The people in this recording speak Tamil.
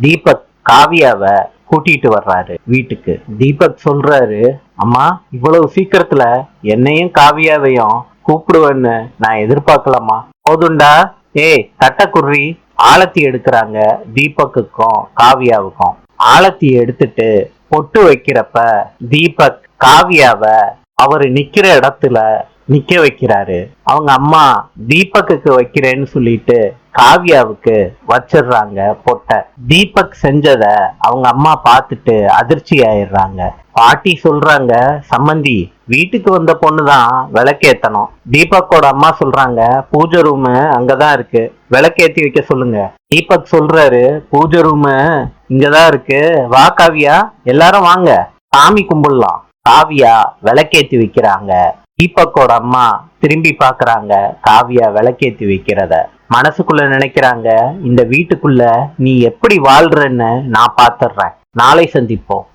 தீபக் காவியாவ கூட்டிட்டு வர்றாரு வீட்டுக்கு. தீபக் சொல்றாரு, அம்மா இவ்வளவு சீக்கிரத்துல என்னையும் காவியாவையும் கூப்பிடுவேன்னு நான் எதிர்பார்க்கலாமா? போதுண்டா. ஏய் தட்டக்குர்ரி. ஆலத்தி எடுக்கிறாங்க தீபக்குக்கும் காவியாவுக்கும். ஆலத்தி எடுத்துட்டு பொட்டு வைக்கிறப்ப தீபக் காவியாவ அவரு நிக்கிற இடத்துல நிக்க வைக்கிறாரு. அவங்க அம்மா தீபக்குக்கு வைக்கிறேன்னு சொல்லிட்டு காவியாவுக்கு வச்சிடுறாங்க பொட்டை. தீபக் செஞ்சத அவங்க அம்மா பார்த்துட்டு அதிர்ச்சி ஆயிடுறாங்க. பாட்டி சொல்றாங்க, சம்மந்தி வீட்டுக்கு வந்த பொண்ணுதான் விளக்கேத்தணும். தீபக்கோட அம்மா சொல்றாங்க, பூஜை ரூம் அங்கதான் இருக்கு, விளக்கேத்தி வைக்க சொல்லுங்க. தீபக் சொல்றாரு, பூஜை ரூம் இங்கதான் இருக்கு, வா காவியா எல்லாரும் வாங்க சாமி கும்பிடலாம். காவியா விளக்கேத்தி வைக்கிறாங்க. தீபக்கோட அம்மா திரும்பி பாக்குறாங்க காவியா விளக்கேத்தி வைக்கிறத. மனசுக்குள்ள நினைக்கிறாங்க, இந்த வீட்டுக்குள்ள நீ எப்படி வாழ்றன்னு நான் பாத்துடுறேன். நாளை சந்திப்போம்.